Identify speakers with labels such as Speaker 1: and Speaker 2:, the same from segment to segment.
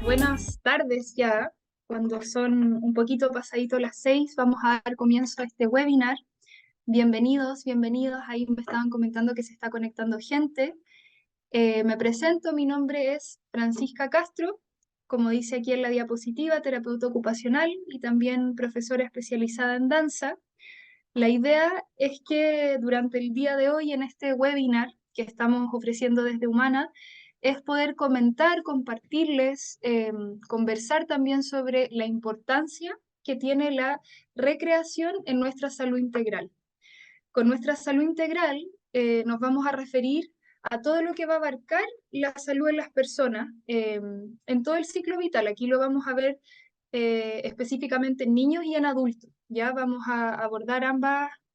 Speaker 1: Buenas tardes ya, cuando son un poquito pasadito las 6, vamos a dar comienzo a este webinar. Bienvenidos, bienvenidos, ahí me estaban comentando que se está conectando gente. Me presento, mi nombre es Francisca Castro, como dice aquí en la diapositiva, terapeuta ocupacional y también profesora especializada en danza. La idea es que durante el día de hoy, en este webinar que estamos ofreciendo desde Humana, es poder comentar, compartirles, conversar también sobre la importancia que tiene la recreación en nuestra salud integral. Con nuestra salud integral nos vamos a referir a todo lo que va a abarcar la salud en las personas en todo el ciclo vital. Aquí lo vamos a ver específicamente en niños y en adultos. Ya vamos a abordar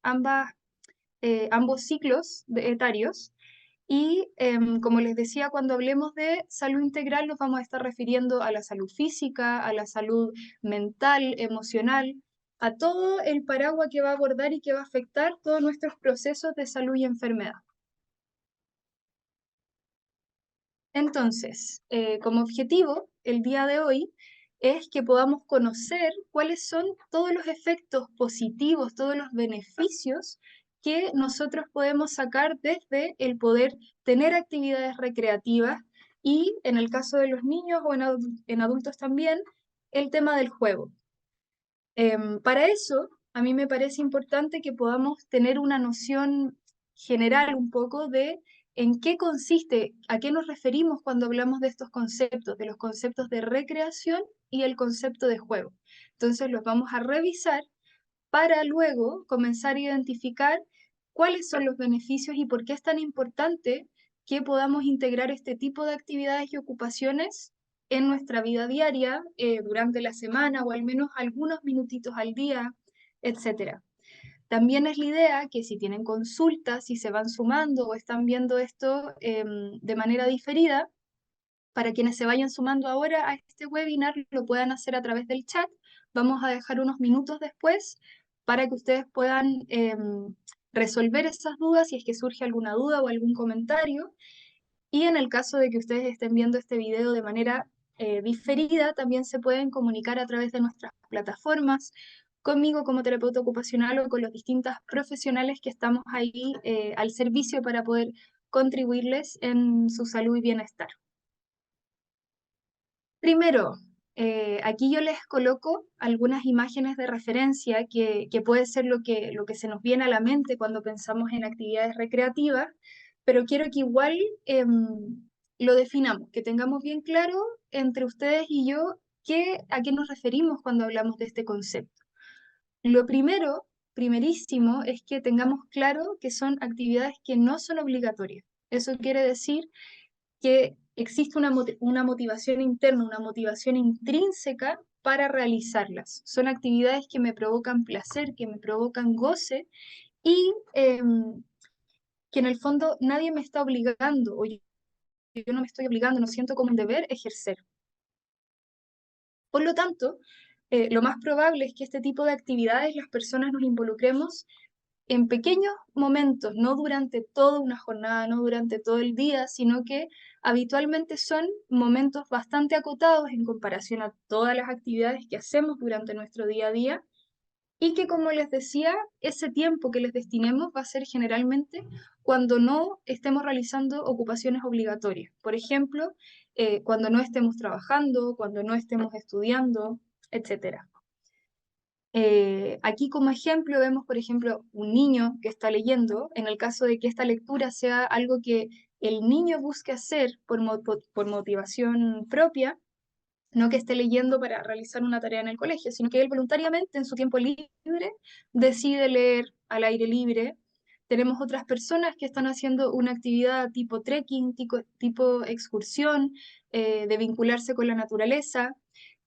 Speaker 1: ambos ciclos etarios. Y como les decía, cuando hablemos de salud integral nos vamos a estar refiriendo a la salud física, a la salud mental, emocional, a todo el paraguas que va a abordar y que va a afectar todos nuestros procesos de salud y enfermedad. Entonces, como objetivo, el día de hoy es que podamos conocer cuáles son todos los efectos positivos, todos los beneficios que nosotros podemos sacar desde el poder tener actividades recreativas y, en el caso de los niños o en adultos también, el tema del juego. Para eso, a mí me parece importante que podamos tener una noción general un poco de en qué consiste, a qué nos referimos cuando hablamos de estos conceptos, de los conceptos de recreación y el concepto de juego. Entonces los vamos a revisar para luego comenzar a identificar cuáles son los beneficios y por qué es tan importante que podamos integrar este tipo de actividades y ocupaciones en nuestra vida diaria, durante la semana o al menos algunos minutitos al día, etcétera. También es la idea que si tienen consultas, si se van sumando o están viendo esto de manera diferida, para quienes se vayan sumando ahora a este webinar, lo puedan hacer a través del chat. Vamos a dejar unos minutos después para que ustedes puedan resolver esas dudas si es que surge alguna duda o algún comentario. Y en el caso de que ustedes estén viendo este video de manera diferida, también se pueden comunicar a través de nuestras plataformas, conmigo como terapeuta ocupacional o con los distintos profesionales que estamos ahí al servicio para poder contribuirles en su salud y bienestar. Primero, aquí yo les coloco algunas imágenes de referencia que puede ser lo que se nos viene a la mente cuando pensamos en actividades recreativas, pero quiero que igual lo definamos, que tengamos bien claro entre ustedes y yo a qué nos referimos cuando hablamos de este concepto. Lo primero, primerísimo, es que tengamos claro que son actividades que no son obligatorias. Eso quiere decir que existe una motivación interna, una motivación intrínseca para realizarlas. Son actividades que me provocan placer, que me provocan goce y que en el fondo nadie me está obligando o yo no me estoy obligando, no siento como un deber ejercer. Por lo tanto, lo más probable es que este tipo de actividades las personas nos involucremos en pequeños momentos, no durante toda una jornada, no durante todo el día, sino que habitualmente son momentos bastante acotados en comparación a todas las actividades que hacemos durante nuestro día a día y que, como les decía, ese tiempo que les destinemos va a ser generalmente cuando no estemos realizando ocupaciones obligatorias. Por ejemplo, cuando no estemos trabajando, cuando no estemos estudiando, etcétera. Aquí como ejemplo vemos, por ejemplo, un niño que está leyendo, en el caso de que esta lectura sea algo que el niño busque hacer por motivación propia, no que esté leyendo para realizar una tarea en el colegio, sino que él voluntariamente en su tiempo libre decide leer al aire libre. Tenemos otras personas que están haciendo una actividad tipo trekking, tipo excursión, de vincularse con la naturaleza,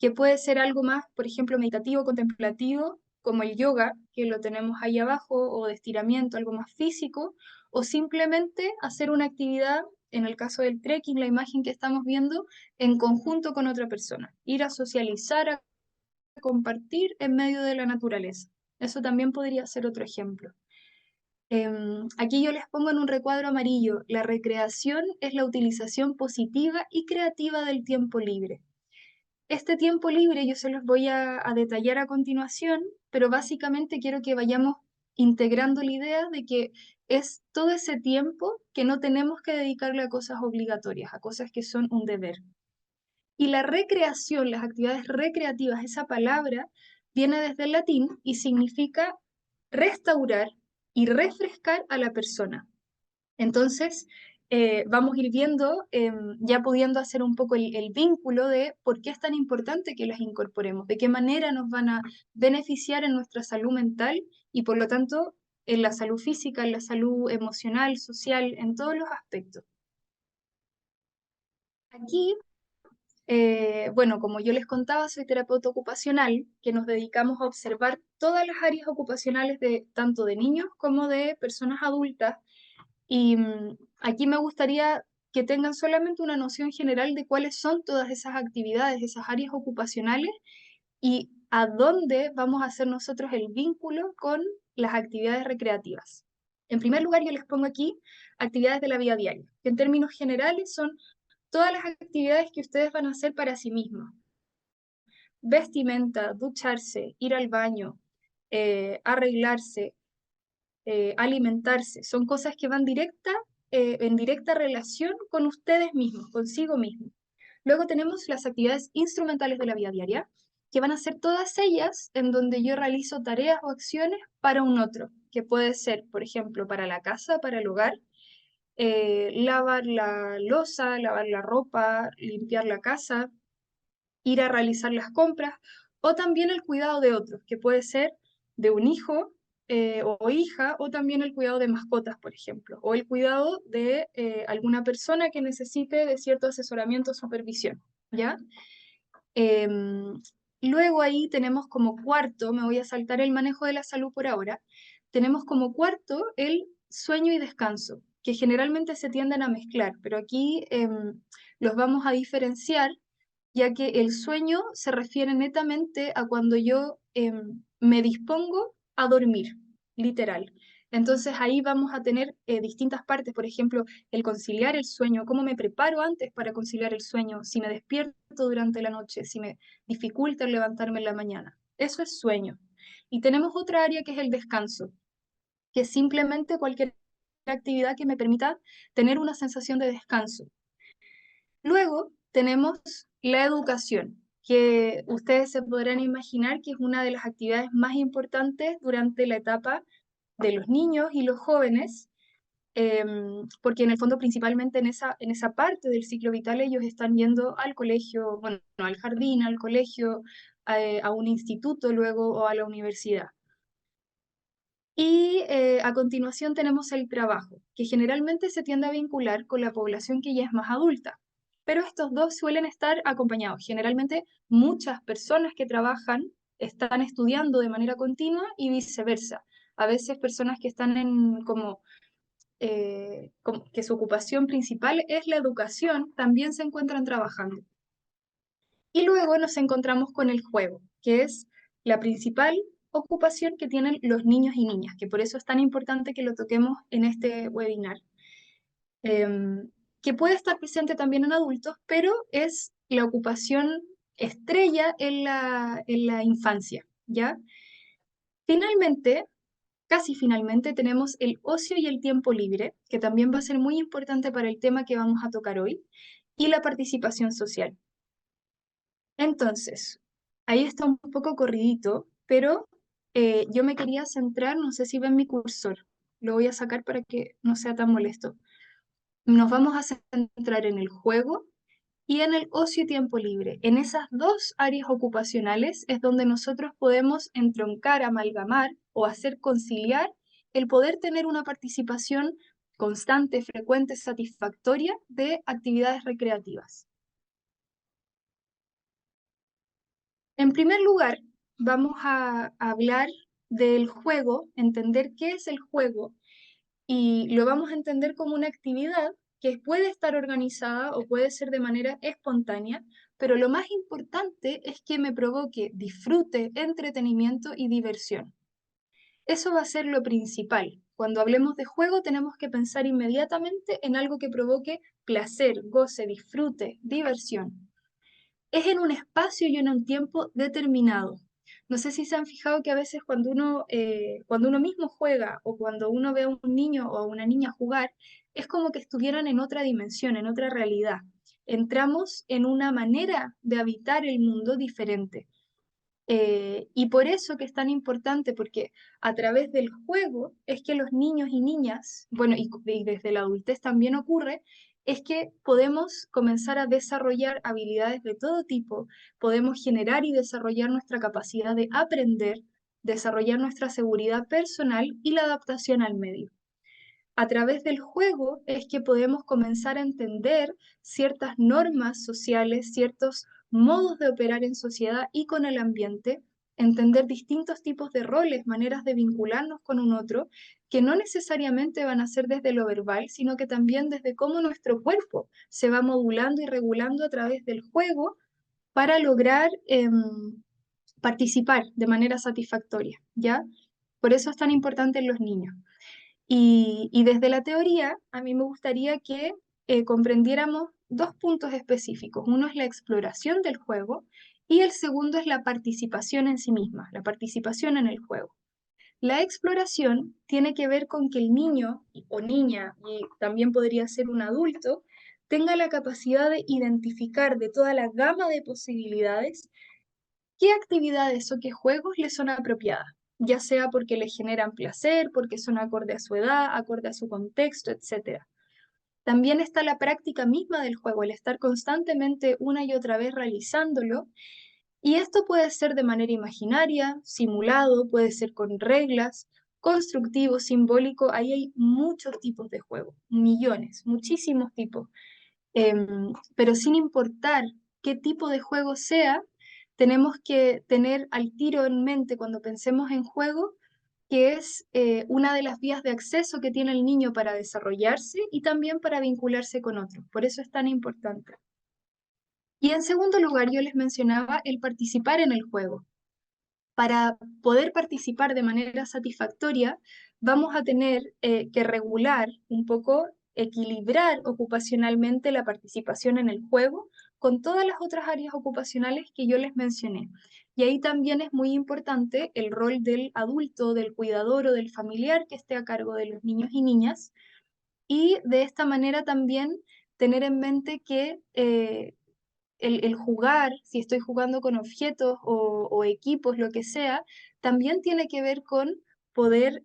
Speaker 1: que puede ser algo más, por ejemplo, meditativo, contemplativo, como el yoga, que lo tenemos ahí abajo, o de estiramiento, algo más físico, o simplemente hacer una actividad, en el caso del trekking, la imagen que estamos viendo, en conjunto con otra persona, ir a socializar, a compartir en medio de la naturaleza. Eso también podría ser otro ejemplo. Aquí yo les pongo en un recuadro amarillo, la recreación es la utilización positiva y creativa del tiempo libre. Este tiempo libre yo se los voy a detallar a continuación, pero básicamente quiero que vayamos integrando la idea de que es todo ese tiempo que no tenemos que dedicarle a cosas obligatorias, a cosas que son un deber. Y la recreación, las actividades recreativas, esa palabra viene desde el latín y significa restaurar y refrescar a la persona. Entonces, vamos a ir viendo, ya pudiendo hacer un poco el vínculo de por qué es tan importante que las incorporemos, de qué manera nos van a beneficiar en nuestra salud mental y por lo tanto en la salud física, en la salud emocional, social, en todos los aspectos. Aquí, bueno, como yo les contaba, soy terapeuta ocupacional, que nos dedicamos a observar todas las áreas ocupacionales de tanto de niños como de personas adultas. Y aquí me gustaría que tengan solamente una noción general de cuáles son todas esas actividades, esas áreas ocupacionales y a dónde vamos a hacer nosotros el vínculo con las actividades recreativas. En primer lugar, yo les pongo aquí actividades de la vida diaria, que en términos generales son todas las actividades que ustedes van a hacer para sí mismos. Vestimenta, ducharse, ir al baño, arreglarse, alimentarse, son cosas que van en directa relación con ustedes mismos, consigo mismos. Luego tenemos las actividades instrumentales de la vida diaria, que van a ser todas ellas en donde yo realizo tareas o acciones para un otro, que puede ser, por ejemplo, para la casa, para el hogar, lavar la loza, lavar la ropa, limpiar la casa, ir a realizar las compras, o también el cuidado de otros, que puede ser de un hijo o hija, o también el cuidado de mascotas, por ejemplo, o el cuidado de alguna persona que necesite de cierto asesoramiento o supervisión, ¿ya? Em, Luego ahí tenemos como cuarto, me voy a saltar el manejo de la salud por ahora, tenemos como cuarto el sueño y descanso, que generalmente se tienden a mezclar, pero aquí los vamos a diferenciar ya que el sueño se refiere netamente a cuando yo me dispongo a dormir, literal. Entonces ahí vamos a tener distintas partes, por ejemplo, el conciliar el sueño, cómo me preparo antes para conciliar el sueño, si me despierto durante la noche, si me dificulta el levantarme en la mañana. Eso es sueño. Y tenemos otra área que es el descanso, que es simplemente cualquier actividad que me permita tener una sensación de descanso. Luego tenemos la educación, que ustedes se podrán imaginar que es una de las actividades más importantes durante la etapa de los niños y los jóvenes, porque en el fondo principalmente en esa parte del ciclo vital ellos están yendo al colegio, bueno, al jardín, al colegio, a un instituto luego o a la universidad. Y a continuación tenemos el trabajo, que generalmente se tiende a vincular con la población que ya es más adulta. Pero estos dos suelen estar acompañados. Generalmente muchas personas que trabajan están estudiando de manera continua y viceversa. A veces personas que están como que su ocupación principal es la educación, también se encuentran trabajando. Y luego nos encontramos con el juego, que es la principal ocupación que tienen los niños y niñas, que por eso es tan importante que lo toquemos en este webinar, que puede estar presente también en adultos, pero es la ocupación estrella en la infancia, ¿ya? Finalmente, casi finalmente, tenemos el ocio y el tiempo libre, que también va a ser muy importante para el tema que vamos a tocar hoy, y la participación social. Entonces, ahí está un poco corridito, pero yo me quería centrar, no sé si ven mi cursor, lo voy a sacar para que no sea tan molesto. Nos vamos a centrar en el juego y en el ocio y tiempo libre. En esas dos áreas ocupacionales es donde nosotros podemos entroncar, amalgamar o hacer conciliar el poder tener una participación constante, frecuente, satisfactoria de actividades recreativas. En primer lugar, vamos a hablar del juego, entender qué es el juego y lo vamos a entender como una actividad que puede estar organizada o puede ser de manera espontánea, pero lo más importante es que me provoque disfrute, entretenimiento y diversión. Eso va a ser lo principal. Cuando hablemos de juego tenemos que pensar inmediatamente en algo que provoque placer, goce, disfrute, diversión. Es en un espacio y en un tiempo determinado. No sé si se han fijado que a veces cuando uno mismo juega o cuando uno ve a un niño o a una niña jugar, es como que estuvieran en otra dimensión, en otra realidad. Entramos en una manera de habitar el mundo diferente. Y por eso que es tan importante, porque a través del juego es que los niños y niñas, bueno, y desde la adultez también ocurre, es que podemos comenzar a desarrollar habilidades de todo tipo, podemos generar y desarrollar nuestra capacidad de aprender, desarrollar nuestra seguridad personal y la adaptación al medio. A través del juego es que podemos comenzar a entender ciertas normas sociales, ciertos modos de operar en sociedad y con el ambiente, entender distintos tipos de roles, maneras de vincularnos con un otro, que no necesariamente van a ser desde lo verbal, sino que también desde cómo nuestro cuerpo se va modulando y regulando a través del juego para lograr participar de manera satisfactoria, ¿ya? Por eso es tan importante en los niños. Y desde la teoría, a mí me gustaría que comprendiéramos dos puntos específicos. Uno es la exploración del juego y el segundo es la participación en sí misma, la participación en el juego. La exploración tiene que ver con que el niño o niña, y también podría ser un adulto, tenga la capacidad de identificar de toda la gama de posibilidades qué actividades o qué juegos le son apropiadas, ya sea porque le generan placer, porque son acorde a su edad, acorde a su contexto, etc. También está la práctica misma del juego, el estar constantemente una y otra vez realizándolo, y esto puede ser de manera imaginaria, simulado, puede ser con reglas, constructivo, simbólico, ahí hay muchos tipos de juego, millones, muchísimos tipos. Pero sin importar qué tipo de juego sea, tenemos que tener al tiro en mente cuando pensemos en juego, que es una de las vías de acceso que tiene el niño para desarrollarse y también para vincularse con otros. Por eso es tan importante. Y en segundo lugar, yo les mencionaba el participar en el juego. Para poder participar de manera satisfactoria, vamos a tener que regular un poco, equilibrar ocupacionalmente la participación en el juego con todas las otras áreas ocupacionales que yo les mencioné. Y ahí también es muy importante el rol del adulto, del cuidador o del familiar que esté a cargo de los niños y niñas. Y de esta manera también tener en mente que el jugar, si estoy jugando con objetos o equipos, lo que sea, también tiene que ver con poder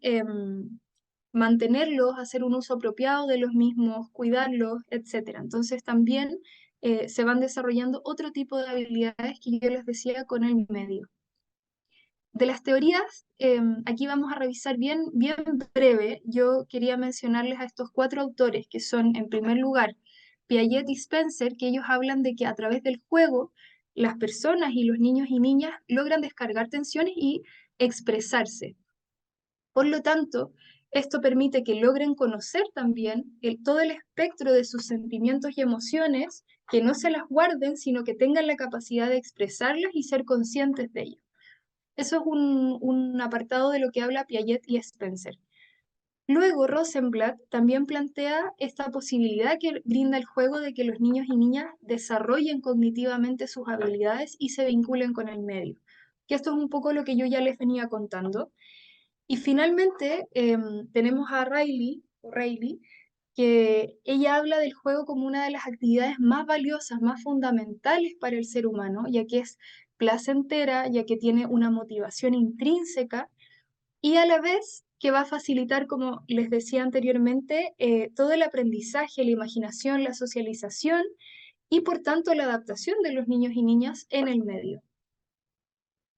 Speaker 1: mantenerlos, hacer un uso apropiado de los mismos, cuidarlos, etc. Entonces también se van desarrollando otro tipo de habilidades que yo les decía con el medio. De las teorías, aquí vamos a revisar bien, bien breve. Yo quería mencionarles a estos cuatro autores, que son, en primer lugar, Piaget y Spencer, que ellos hablan de que a través del juego, las personas y los niños y niñas logran descargar tensiones y expresarse. Por lo tanto, esto permite que logren conocer también todo el espectro de sus sentimientos y emociones, que no se las guarden, sino que tengan la capacidad de expresarlas y ser conscientes de ello. Eso es un apartado de lo que habla Piaget y Spencer. Luego, Rosenblatt también plantea esta posibilidad que brinda el juego de que los niños y niñas desarrollen cognitivamente sus habilidades y se vinculen con el medio. Que esto es un poco lo que yo ya les venía contando. Y finalmente tenemos a Riley, que ella habla del juego como una de las actividades más valiosas, más fundamentales para el ser humano, ya que es placentera, ya que tiene una motivación intrínseca y a la vez que va a facilitar, como les decía anteriormente, todo el aprendizaje, la imaginación, la socialización y por tanto la adaptación de los niños y niñas en el medio.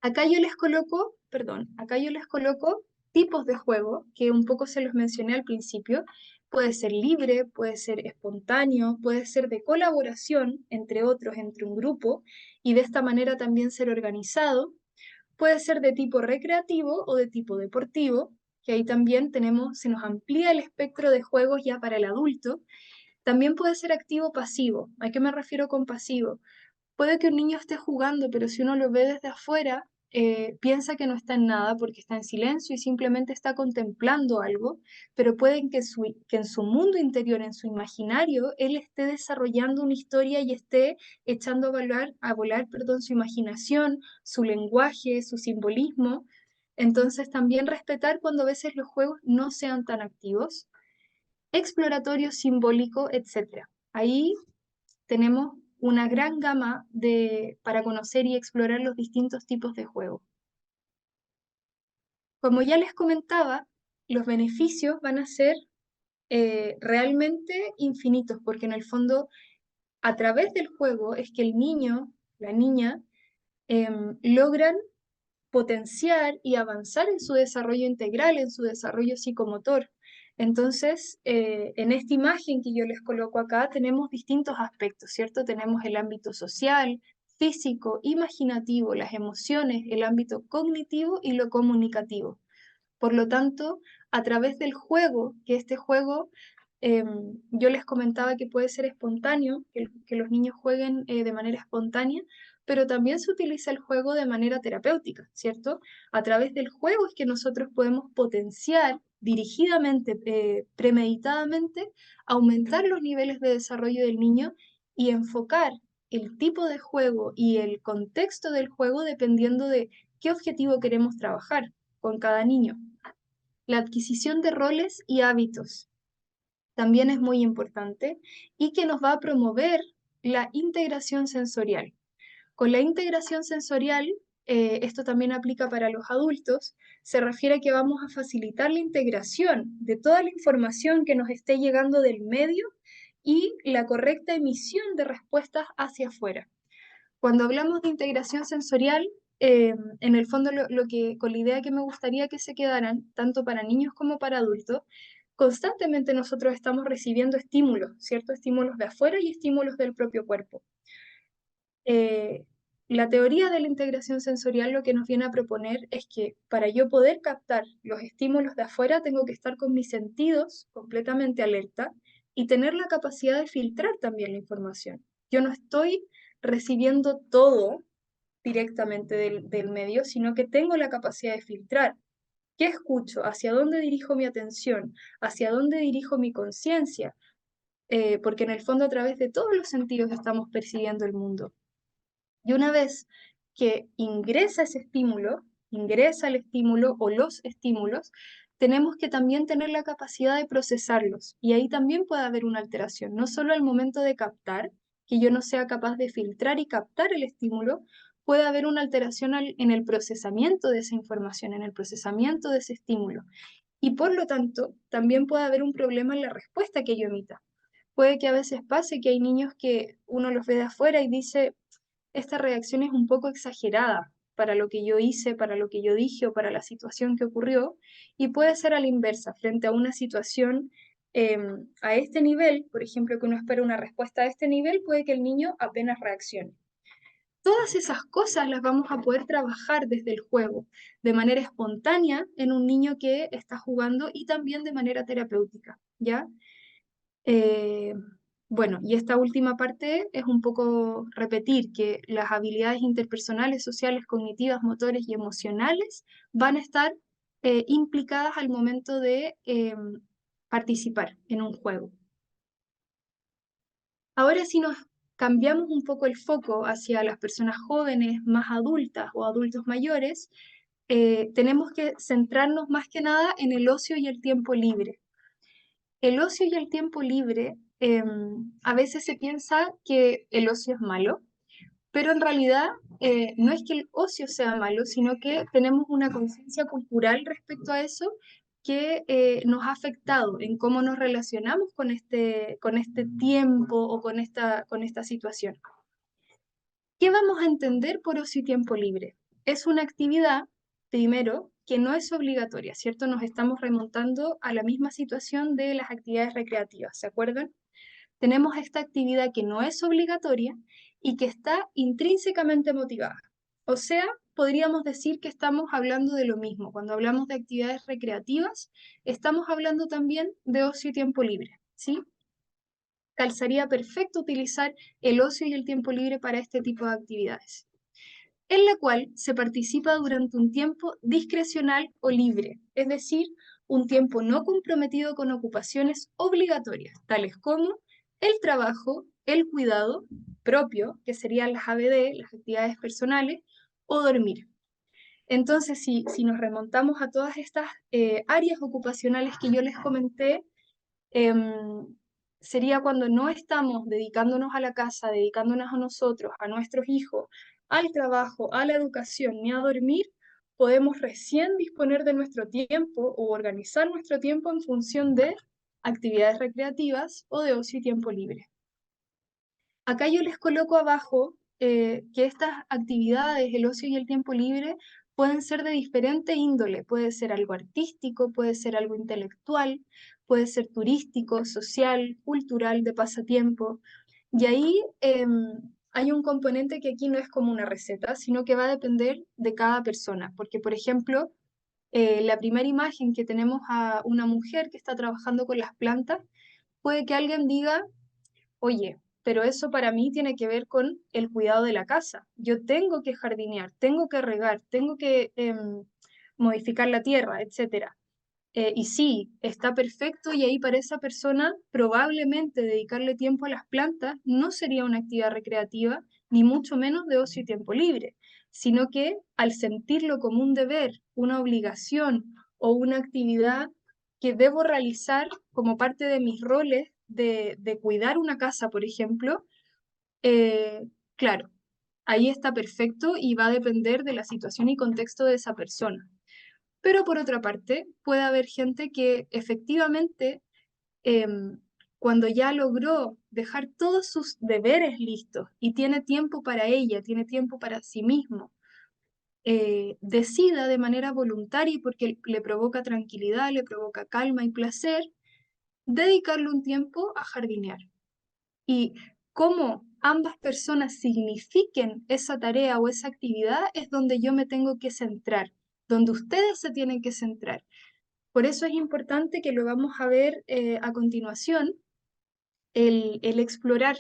Speaker 1: Acá yo les coloco tipos de juego, que un poco se los mencioné al principio. Puede ser libre, puede ser espontáneo, puede ser de colaboración entre otros, entre un grupo, y de esta manera también ser organizado. Puede ser de tipo recreativo o de tipo deportivo, que ahí también se nos amplía el espectro de juegos ya para el adulto. También puede ser activo-pasivo. ¿A qué me refiero con pasivo? Puede que un niño esté jugando, pero si uno lo ve desde afuera, piensa que no está en nada porque está en silencio y simplemente está contemplando algo, pero puede que en su mundo interior, en su imaginario, él esté desarrollando una historia y esté echando a volar, perdón, su imaginación, su lenguaje, su simbolismo. Entonces también respetar cuando a veces los juegos no sean tan activos, exploratorio, simbólico, etc. Ahí tenemos una gran gama para conocer y explorar los distintos tipos de juego. Como ya les comentaba, los beneficios van a ser realmente infinitos, porque en el fondo, a través del juego es que el niño, la niña, logran potenciar y avanzar en su desarrollo integral, en su desarrollo psicomotor. Entonces, en esta imagen que yo les coloco acá, tenemos distintos aspectos, ¿cierto? Tenemos el ámbito social, físico, imaginativo, las emociones, el ámbito cognitivo y lo comunicativo. Por lo tanto, a través del juego, que este juego, yo les comentaba que puede ser espontáneo, que los niños jueguen de manera espontánea, pero también se utiliza el juego de manera terapéutica, ¿cierto? A través del juego es que nosotros podemos potenciar dirigidamente, premeditadamente, aumentar los niveles de desarrollo del niño y enfocar el tipo de juego y el contexto del juego dependiendo de qué objetivo queremos trabajar con cada niño. La adquisición de roles y hábitos también es muy importante y que nos va a promover la integración sensorial. Con la integración sensorial, esto también aplica para los adultos, se refiere a que vamos a facilitar la integración de toda la información que nos esté llegando del medio y la correcta emisión de respuestas hacia afuera. Cuando hablamos de integración sensorial, en el fondo con la idea que me gustaría que se quedaran, tanto para niños como para adultos, constantemente nosotros estamos recibiendo estímulos, ¿cierto? Estímulos de afuera y estímulos del propio cuerpo. Eh, la teoría de la integración sensorial lo que nos viene a proponer es que para yo poder captar los estímulos de afuera tengo que estar con mis sentidos completamente alerta y tener la capacidad de filtrar también la información. Yo no estoy recibiendo todo directamente del medio, sino que tengo la capacidad de filtrar. ¿Qué escucho? ¿Hacia dónde dirijo mi atención? ¿Hacia dónde dirijo mi conciencia? Porque en el fondo a través de todos los sentidos estamos percibiendo el mundo. Y una vez que ingresa el estímulo o los estímulos, tenemos que también tener la capacidad de procesarlos. Y ahí también puede haber una alteración, no solo al momento de captar, que yo no sea capaz de filtrar y captar el estímulo, puede haber una alteración en el procesamiento de esa información, en el procesamiento de ese estímulo. Y por lo tanto, también puede haber un problema en la respuesta que yo emita. Puede que a veces pase que hay niños que uno los ve de afuera y dice, esta reacción es un poco exagerada para lo que yo hice, para lo que yo dije o para la situación que ocurrió, y puede ser a la inversa, frente a una situación a este nivel, por ejemplo, que uno espera una respuesta a este nivel, puede que el niño apenas reaccione. Todas esas cosas las vamos a poder trabajar desde el juego, de manera espontánea en un niño que está jugando y también de manera terapéutica, ¿ya? Eh, bueno, y esta última parte es un poco repetir que las habilidades interpersonales, sociales, cognitivas, motores y emocionales van a estar implicadas al momento de participar en un juego. Ahora si nos cambiamos un poco el foco hacia las personas jóvenes, más adultas o adultos mayores, tenemos que centrarnos más que nada en el ocio y el tiempo libre. El ocio y el tiempo libre, a veces se piensa que el ocio es malo, pero en realidad no es que el ocio sea malo, sino que tenemos una conciencia cultural respecto a eso que nos ha afectado en cómo nos relacionamos con este tiempo o con esta situación. ¿Qué vamos a entender por ocio y tiempo libre? Es una actividad, primero, que no es obligatoria, ¿cierto? Nos estamos remontando a la misma situación de las actividades recreativas, ¿se acuerdan? Tenemos esta actividad que no es obligatoria y que está intrínsecamente motivada. O sea, podríamos decir que estamos hablando de lo mismo. Cuando hablamos de actividades recreativas, estamos hablando también de ocio y tiempo libre, ¿sí? Calzaría perfecto utilizar el ocio y el tiempo libre para este tipo de actividades. en la cual se participa durante un tiempo discrecional o libre, es decir, un tiempo no comprometido con ocupaciones obligatorias, tales como el trabajo, el cuidado propio, que serían las ABD, las actividades personales, o dormir. Entonces, si nos remontamos a todas estas áreas ocupacionales que yo les comenté, em, sería cuando no estamos dedicándonos a la casa, dedicándonos a nosotros, a nuestros hijos, al trabajo, a la educación, ni a dormir, podemos recién disponer de nuestro tiempo o organizar nuestro tiempo en función de actividades recreativas o de ocio y tiempo libre. Acá yo les coloco abajo que estas actividades, el ocio y el tiempo libre, pueden ser de diferente índole. Puede ser algo artístico, puede ser algo intelectual, puede ser turístico, social, cultural, de pasatiempo. Y ahí hay un componente que aquí no es como una receta, sino que va a depender de cada persona. Porque, por ejemplo, la primera imagen que tenemos a una mujer que está trabajando con las plantas, puede que alguien diga, oye, pero eso para mí tiene que ver con el cuidado de la casa. Yo tengo que jardinear, tengo que regar, tengo que modificar la tierra, etcétera. Y sí, está perfecto y ahí para esa persona probablemente dedicarle tiempo a las plantas no sería una actividad recreativa, ni mucho menos de ocio y tiempo libre, sino que al sentirlo como un deber, una obligación o una actividad que debo realizar como parte de mis roles de cuidar una casa, por ejemplo, claro, ahí está perfecto y va a depender de la situación y contexto de esa persona. Pero por otra parte, puede haber gente que efectivamente, cuando ya logró dejar todos sus deberes listos y tiene tiempo para ella, tiene tiempo para sí mismo, decida de manera voluntaria y porque le provoca tranquilidad, le provoca calma y placer, dedicarle un tiempo a jardinear. Y cómo ambas personas signifiquen esa tarea o esa actividad es donde yo me tengo que centrar, donde ustedes se tienen que centrar. Por eso es importante que lo vamos a ver a continuación, el explorar,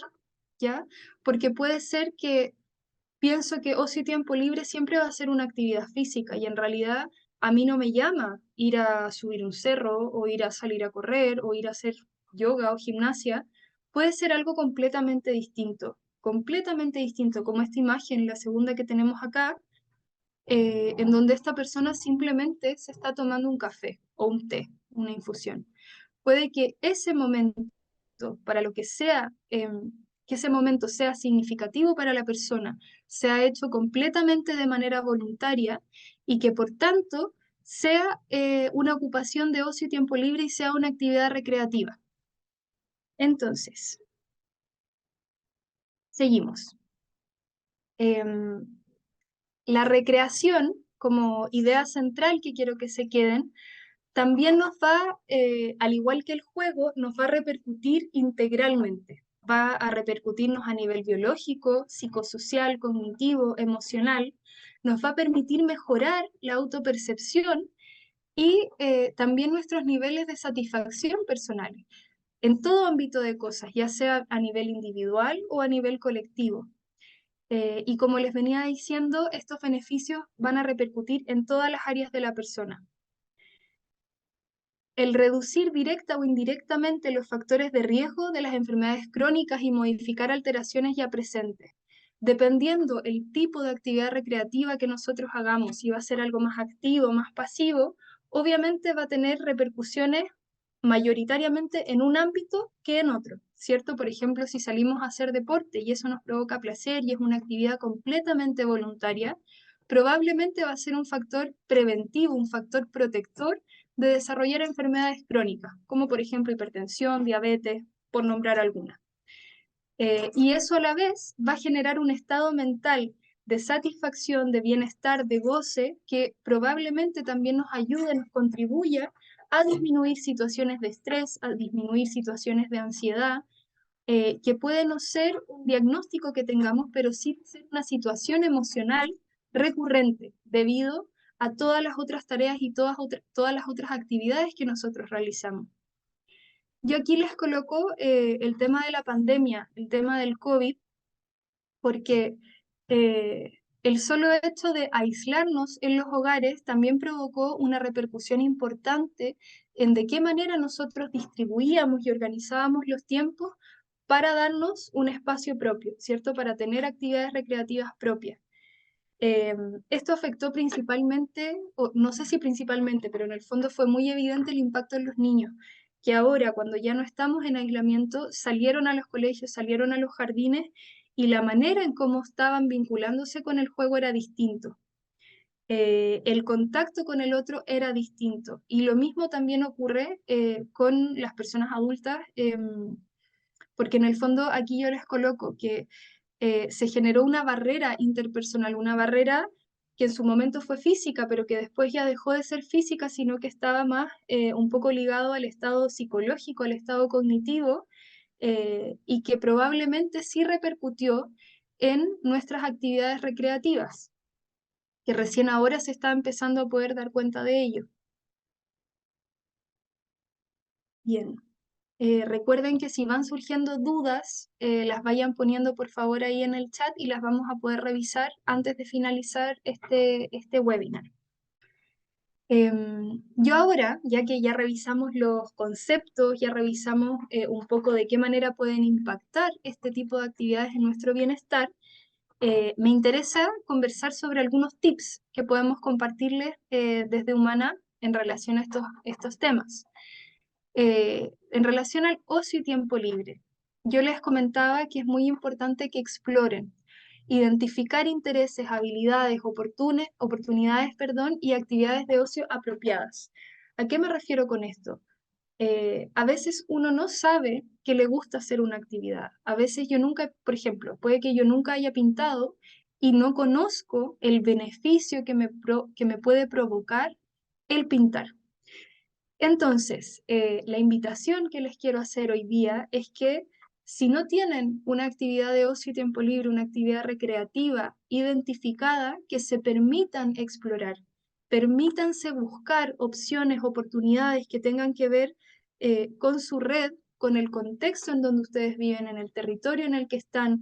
Speaker 1: ¿ya? Porque puede ser que pienso que ocio y tiempo libre siempre va a ser una actividad física y en realidad a mí no me llama ir a subir un cerro o ir a salir a correr o ir a hacer yoga o gimnasia. Puede ser algo completamente distinto, como esta imagen, la segunda que tenemos acá, en donde esta persona simplemente se está tomando un café o un té, una infusión. Puede que ese momento, para lo que sea, que ese momento sea significativo para la persona, sea hecho completamente de manera voluntaria y que por tanto sea una ocupación de ocio y tiempo libre y sea una actividad recreativa. Entonces, seguimos. Em, la recreación, como idea central que quiero que se queden, también nos va, al igual que el juego, nos va a repercutir integralmente. Va a repercutirnos a nivel biológico, psicosocial, cognitivo, emocional. Nos va a permitir mejorar la autopercepción y también nuestros niveles de satisfacción personales en todo ámbito de cosas, ya sea a nivel individual o a nivel colectivo. Y como les venía diciendo, estos beneficios van a repercutir en todas las áreas de la persona. El reducir directa o indirectamente los factores de riesgo de las enfermedades crónicas y modificar alteraciones ya presentes. Dependiendo el tipo de actividad recreativa que nosotros hagamos, si va a ser algo más activo, más pasivo, obviamente va a tener repercusiones mayoritariamente en un ámbito que en otro, ¿cierto? Por ejemplo, si salimos a hacer deporte y eso nos provoca placer y es una actividad completamente voluntaria, probablemente va a ser un factor preventivo, un factor protector de desarrollar enfermedades crónicas, como por ejemplo hipertensión, diabetes, por nombrar algunas. Y eso a la vez va a generar un estado mental de satisfacción, de bienestar, de goce, que probablemente también nos ayude, nos contribuya a disminuir situaciones de estrés, a disminuir situaciones de ansiedad, que puede no ser un diagnóstico que tengamos, pero sí ser una situación emocional recurrente debido a todas las otras tareas y todas las otras actividades que nosotros realizamos. Yo aquí les coloco el tema de la pandemia, el tema del COVID, porque El solo hecho de aislarnos en los hogares también provocó una repercusión importante en de qué manera nosotros distribuíamos y organizábamos los tiempos para darnos un espacio propio, ¿cierto? Para tener actividades recreativas propias. Eh, Esto afectó principalmente, o no sé si principalmente, pero en el fondo fue muy evidente el impacto en los niños, que ahora, cuando ya no estamos en aislamiento, salieron a los colegios, salieron a los jardines y la manera en cómo estaban vinculándose con el juego era distinto. El contacto con el otro era distinto. Y lo mismo también ocurre con las personas adultas, porque en el fondo aquí yo les coloco que se generó una barrera interpersonal, una barrera que en su momento fue física, pero que después ya dejó de ser física, sino que estaba más un poco ligado al estado psicológico, al estado cognitivo, y que probablemente sí repercutió en nuestras actividades recreativas, que recién ahora se está empezando a poder dar cuenta de ello. Bien. Recuerden que si van surgiendo dudas, las vayan poniendo por favor ahí en el chat y las vamos a poder revisar antes de finalizar este webinar. Yo ahora, ya que ya revisamos los conceptos, ya revisamos un poco de qué manera pueden impactar este tipo de actividades en nuestro bienestar, me interesa conversar sobre algunos tips que podemos compartirles desde Humana en relación a estos temas. En relación al ocio y tiempo libre, yo les comentaba que es muy importante que exploren, identificar intereses, habilidades, oportunidades, perdón, y actividades de ocio apropiadas. ¿A qué me refiero con esto? A veces uno no sabe que le gusta hacer una actividad. A veces yo nunca, por ejemplo, puede que yo nunca haya pintado y no conozco el beneficio que me puede provocar el pintar. Entonces, la invitación que les quiero hacer hoy día es que si no tienen una actividad de ocio y tiempo libre, una actividad recreativa identificada, que se permitan explorar, permítanse buscar opciones, oportunidades que tengan que ver con su red, con el contexto en donde ustedes viven, en el territorio en el que están.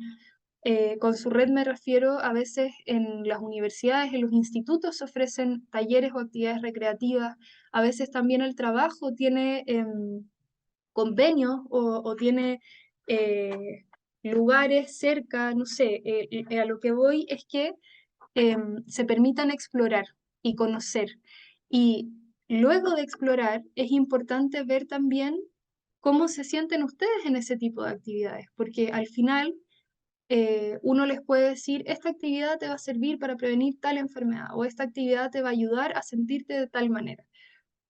Speaker 1: Con su red me refiero a veces en las universidades, en los institutos se ofrecen talleres o actividades recreativas, a veces también el trabajo tiene convenios o tiene eh, lugares cerca, no sé, a lo que voy es que se permitan explorar y conocer. Y luego de explorar es importante ver también cómo se sienten ustedes en ese tipo de actividades, porque al final uno les puede decir, esta actividad te va a servir para prevenir tal enfermedad o esta actividad te va a ayudar a sentirte de tal manera.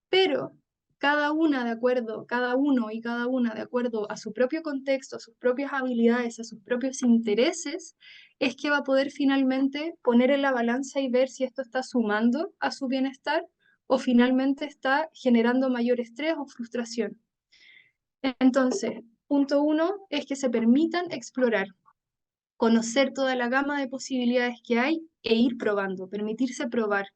Speaker 1: Pero cada uno y cada una de acuerdo a su propio contexto, a sus propias habilidades, a sus propios intereses, es que va a poder finalmente poner en la balanza y ver si esto está sumando a su bienestar o finalmente está generando mayor estrés o frustración. Entonces, punto uno es que se permitan explorar, conocer toda la gama de posibilidades que hay e ir probando, permitirse probar.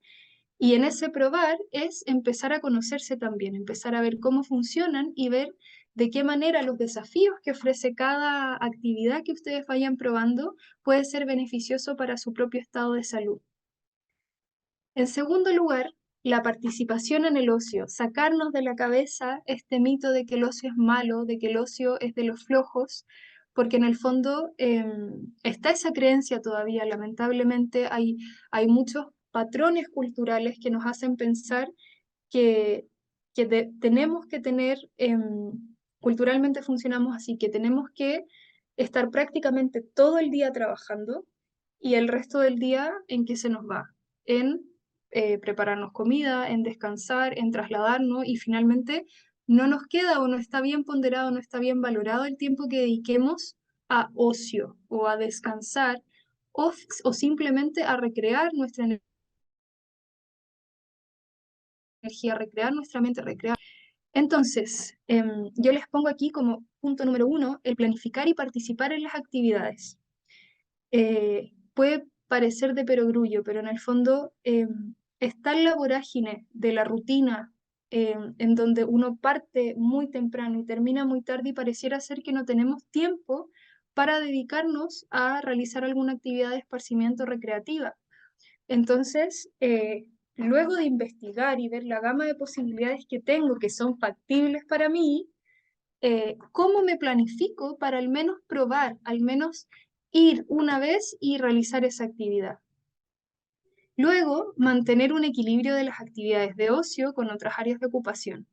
Speaker 1: Y en ese probar es empezar a conocerse también, empezar a ver cómo funcionan y ver de qué manera los desafíos que ofrece cada actividad que ustedes vayan probando puede ser beneficioso para su propio estado de salud. En segundo lugar, la participación en el ocio, sacarnos de la cabeza este mito de que el ocio es malo, de que el ocio es de los flojos, porque en el fondo está esa creencia todavía, lamentablemente hay muchos patrones culturales que nos hacen pensar que, tenemos que tener, culturalmente funcionamos así, que tenemos que estar prácticamente todo el día trabajando y el resto del día en qué se nos va, en prepararnos comida, en descansar, en trasladarnos y finalmente no nos queda o no está bien ponderado, no está bien valorado el tiempo que dediquemos a ocio o a descansar o simplemente a recrear nuestra energía, recrear nuestra mente, recrear. Entonces, yo les pongo aquí como punto número uno, el planificar y participar en las actividades. Puede parecer de perogrullo, pero en el fondo está en la vorágine de la rutina, en donde uno parte muy temprano y termina muy tarde y pareciera ser que no tenemos tiempo para dedicarnos a realizar alguna actividad de esparcimiento recreativa. Entonces, luego de investigar y ver la gama de posibilidades que tengo que son factibles para mí, ¿cómo me planifico para al menos probar, al menos ir una vez y realizar esa actividad? Luego, mantener un equilibrio de las actividades de ocio con otras áreas de ocupación,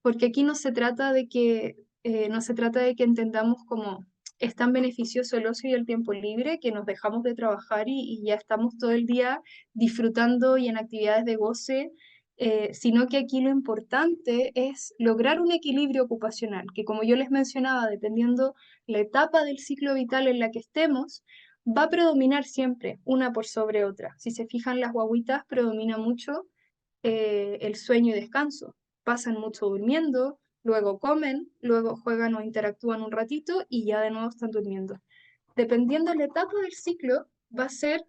Speaker 1: porque aquí no se trata de que, no se trata de que entendamos como es tan beneficioso el ocio y el tiempo libre que nos dejamos de trabajar y ya estamos todo el día disfrutando y en actividades de goce, sino que aquí lo importante es lograr un equilibrio ocupacional, que como yo les mencionaba, dependiendo la etapa del ciclo vital en la que estemos, va a predominar siempre una por sobre otra. Si se fijan, las guaguitas predomina mucho el sueño y descanso. Pasan mucho durmiendo, luego comen, luego juegan o interactúan un ratito y ya de nuevo están durmiendo. Dependiendo de la etapa del ciclo, va a ser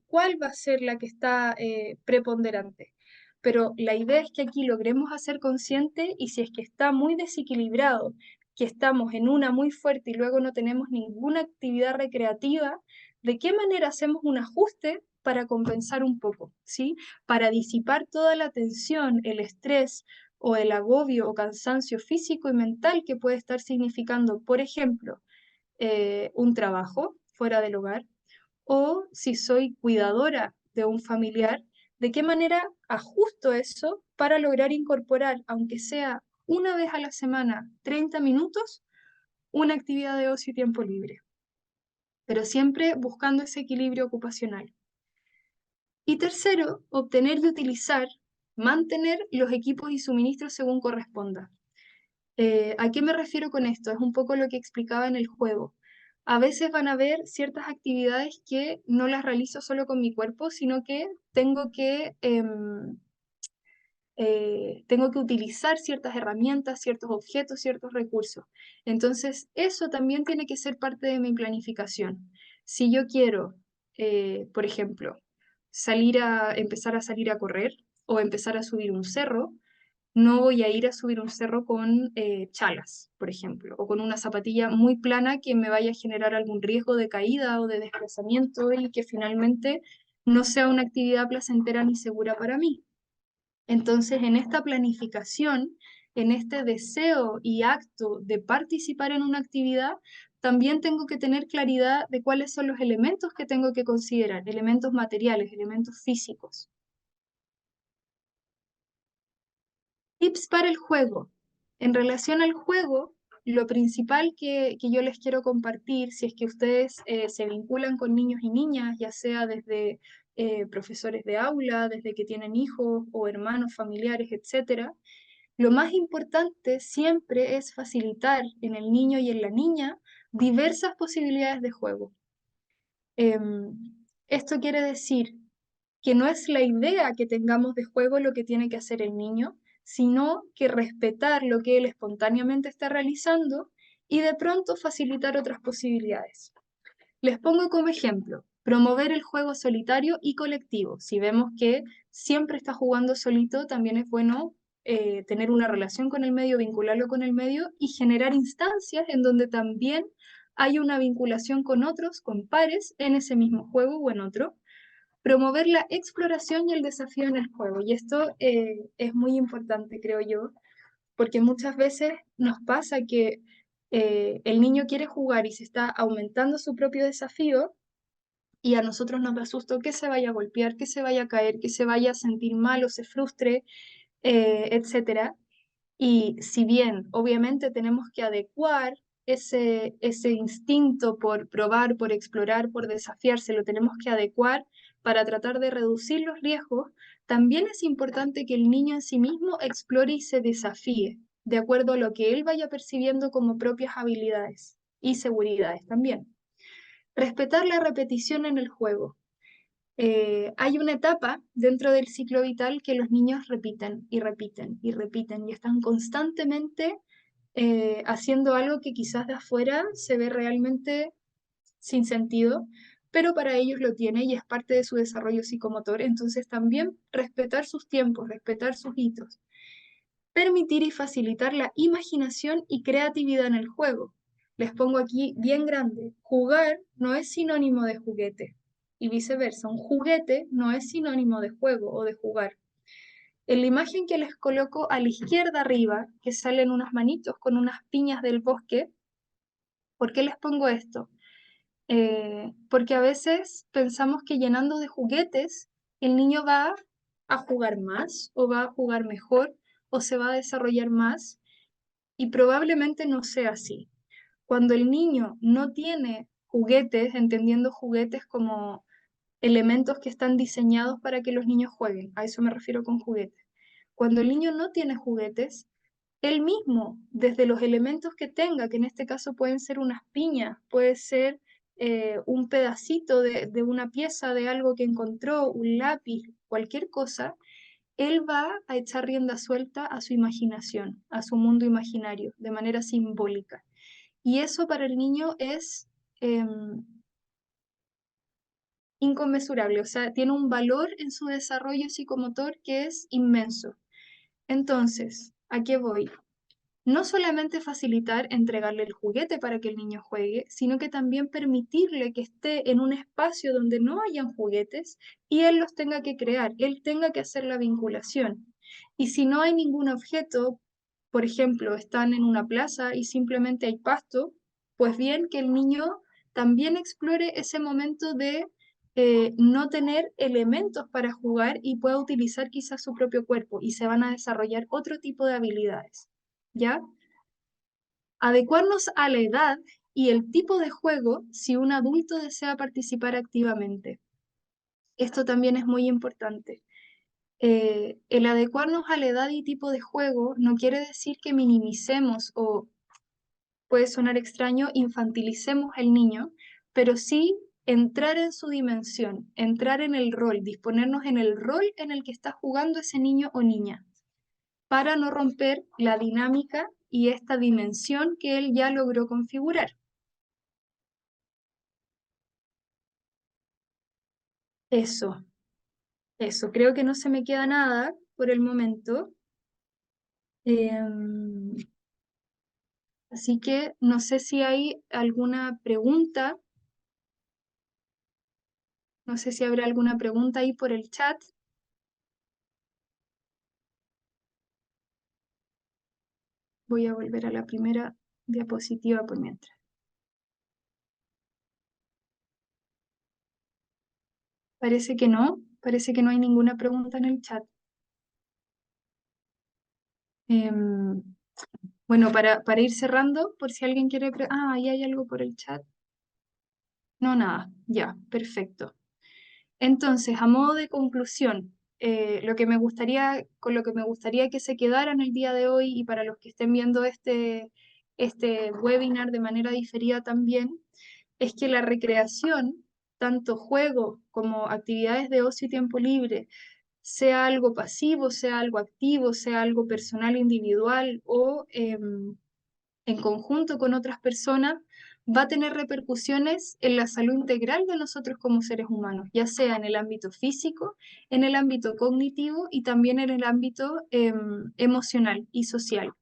Speaker 1: cuál va a ser la que está preponderante. Pero la idea es que aquí logremos hacer consciente y si es que está muy desequilibrado, que estamos en una muy fuerte y luego no tenemos ninguna actividad recreativa, ¿de qué manera hacemos un ajuste para compensar un poco, ¿sí? Para disipar toda la tensión, el estrés o el agobio o cansancio físico y mental que puede estar significando, por ejemplo, un trabajo fuera del hogar, o si soy cuidadora de un familiar, ¿de qué manera ajusto eso para lograr incorporar, aunque sea una vez a la semana, 30 minutos, una actividad de ocio y tiempo libre? Pero siempre buscando ese equilibrio ocupacional. Y tercero, obtener y utilizar, mantener los equipos y suministros según corresponda. ¿A qué me refiero con esto? Es un poco lo que explicaba en el juego. A veces van a haber ciertas actividades que no las realizo solo con mi cuerpo, sino que tengo que utilizar ciertas herramientas, ciertos objetos, ciertos recursos. Entonces, eso también tiene que ser parte de mi planificación. Si yo quiero, por ejemplo, empezar a salir a correr o empezar a subir un cerro, no voy a ir a subir un cerro con chalas, por ejemplo, o con una zapatilla muy plana que me vaya a generar algún riesgo de caída o de desplazamiento y que finalmente no sea una actividad placentera ni segura para mí. Entonces, en esta planificación, en este deseo y acto de participar en una actividad, también tengo que tener claridad de cuáles son los elementos que tengo que considerar, elementos materiales, elementos físicos. Tips para el juego. En relación al juego, lo principal que yo les quiero compartir, si es que ustedes se vinculan con niños y niñas, ya sea desde profesores de aula, desde que tienen hijos o hermanos, familiares, etcétera, lo más importante siempre es facilitar en el niño y en la niña diversas posibilidades de juego. Esto quiere decir que no es la idea que tengamos de juego lo que tiene que hacer el niño, sino que respetar lo que él espontáneamente está realizando y de pronto facilitar otras posibilidades. Les pongo como ejemplo, promover el juego solitario y colectivo. Si vemos que siempre está jugando solito, también es bueno tener una relación con el medio, vincularlo con el medio y generar instancias en donde también hay una vinculación con otros, con pares, en ese mismo juego o en otro. Promover la exploración y el desafío en el juego. Y esto es muy importante, creo yo, porque muchas veces nos pasa que el niño quiere jugar y se está aumentando su propio desafío y a nosotros nos da susto que se vaya a golpear, que se vaya a caer, que se vaya a sentir mal o se frustre, etcétera. Y si bien obviamente tenemos que adecuar ese instinto por probar, por explorar, por desafiarse, lo tenemos que adecuar para tratar de reducir los riesgos, también es importante que el niño en sí mismo explore y se desafíe, de acuerdo a lo que él vaya percibiendo como propias habilidades y seguridades también. Respetar la repetición en el juego. Hay una etapa dentro del ciclo vital que los niños repiten y repiten y repiten y están constantemente haciendo algo que quizás de afuera se ve realmente sin sentido, pero para ellos lo tiene y es parte de su desarrollo psicomotor. Entonces también respetar sus tiempos, respetar sus hitos. Permitir y facilitar la imaginación y creatividad en el juego. Les pongo aquí bien grande. Jugar no es sinónimo de juguete. y viceversa. Un juguete no es sinónimo de juego o de jugar. En la imagen que les coloco a la izquierda arriba, que salen unas manitos con unas piñas del bosque, ¿por qué les pongo esto? Porque a veces pensamos que llenando de juguetes el niño va a jugar más o va a jugar mejor o se va a desarrollar más y probablemente no sea así. Cuando el niño no tiene juguetes, entendiendo juguetes como elementos que están diseñados para que los niños jueguen, a eso me refiero con juguetes. Cuando el niño no tiene juguetes, él mismo, desde los elementos que tenga, que en este caso pueden ser unas piñas, puede ser un pedacito de una pieza de algo que encontró, un lápiz, cualquier cosa, él va a echar rienda suelta a su imaginación, a su mundo imaginario, de manera simbólica. Y eso para el niño es inconmensurable, o sea, tiene un valor en su desarrollo psicomotor que es inmenso. Entonces, ¿a qué voy? No solamente facilitar entregarle el juguete para que el niño juegue, sino que también permitirle que esté en un espacio donde no hayan juguetes y él los tenga que crear, él tenga que hacer la vinculación. Y si no hay ningún objeto, por ejemplo, están en una plaza y simplemente hay pasto, pues bien que el niño también explore ese momento de no tener elementos para jugar y pueda utilizar quizás su propio cuerpo y se van a desarrollar otro tipo de habilidades. ¿Ya? Adecuarnos a la edad y el tipo de juego si un adulto desea participar activamente. Esto también es muy importante. El adecuarnos a la edad y tipo de juego no quiere decir que minimicemos o, puede sonar extraño, infantilicemos al niño, pero sí entrar en su dimensión, entrar en el rol, disponernos en el rol en el que está jugando ese niño o niña, para no romper la dinámica y esta dimensión que él ya logró configurar. Eso, eso. Creo que no se me queda nada por el momento. Em, Así que no sé si hay alguna pregunta. No sé si habrá alguna pregunta ahí por el chat. Voy a volver a la primera diapositiva por mientras. Parece que no hay ninguna pregunta en el chat. Em, bueno, para ir cerrando, por si alguien quiere... ahí hay algo por el chat. No, nada. Ya, perfecto. Entonces, a modo de conclusión, con lo que me gustaría que se quedaran el día de hoy y para los que estén viendo este webinar de manera diferida también, es que la recreación, tanto juego como actividades de ocio y tiempo libre, sea algo pasivo, sea algo activo, sea algo personal, individual o en conjunto con otras personas, va a tener repercusiones en la salud integral de nosotros como seres humanos, ya sea en el ámbito físico, en el ámbito cognitivo y también en el ámbito emocional y social.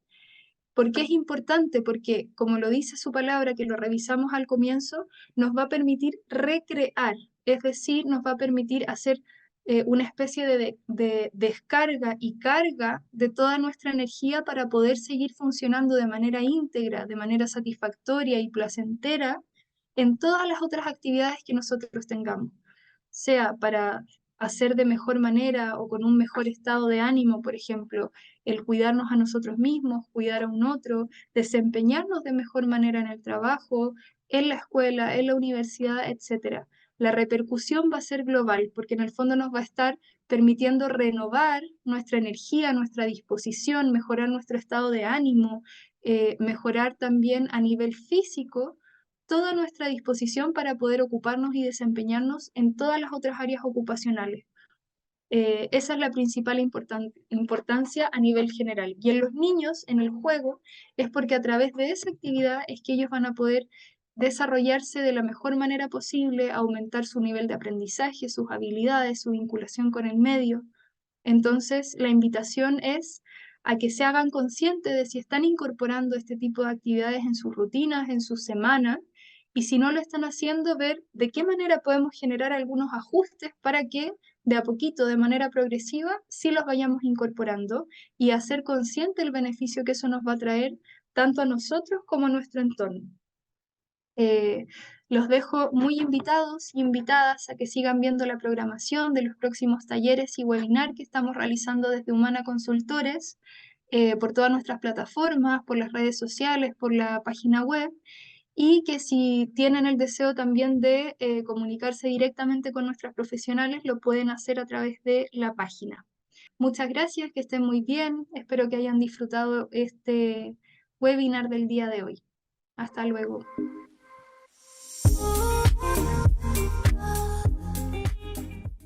Speaker 1: ¿Por qué es importante? Porque, como lo dice su palabra, que lo revisamos al comienzo, nos va a permitir recrear, es decir, nos va a permitir hacer una especie de descarga y carga de toda nuestra energía para poder seguir funcionando de manera íntegra, de manera satisfactoria y placentera en todas las otras actividades que nosotros tengamos, sea para hacer de mejor manera o con un mejor estado de ánimo, por ejemplo, el cuidarnos a nosotros mismos, cuidar a un otro, desempeñarnos de mejor manera en el trabajo, en la escuela, en la universidad, etcétera. La repercusión va a ser global porque en el fondo nos va a estar permitiendo renovar nuestra energía, nuestra disposición, mejorar nuestro estado de ánimo, mejorar también a nivel físico toda nuestra disposición para poder ocuparnos y desempeñarnos en todas las otras áreas ocupacionales. Esa es la principal importancia a nivel general. Y en los niños, en el juego, es porque a través de esa actividad es que ellos van a poder desarrollarse de la mejor manera posible, aumentar su nivel de aprendizaje, sus habilidades, su vinculación con el medio. Entonces, la invitación es a que se hagan conscientes de si están incorporando este tipo de actividades en sus rutinas, en sus semanas, y si no lo están haciendo, ver de qué manera podemos generar algunos ajustes para que de a poquito, de manera progresiva, sí los vayamos incorporando y hacer consciente el beneficio que eso nos va a traer tanto a nosotros como a nuestro entorno. Los dejo muy invitados y invitadas a que sigan viendo la programación de los próximos talleres y webinar que estamos realizando desde Humana Consultores, por todas nuestras plataformas, por las redes sociales, por la página web, y que si tienen el deseo también de comunicarse directamente con nuestras profesionales, lo pueden hacer a través de la página. Muchas gracias, que estén muy bien, espero que hayan disfrutado este webinar del día de hoy. Hasta luego.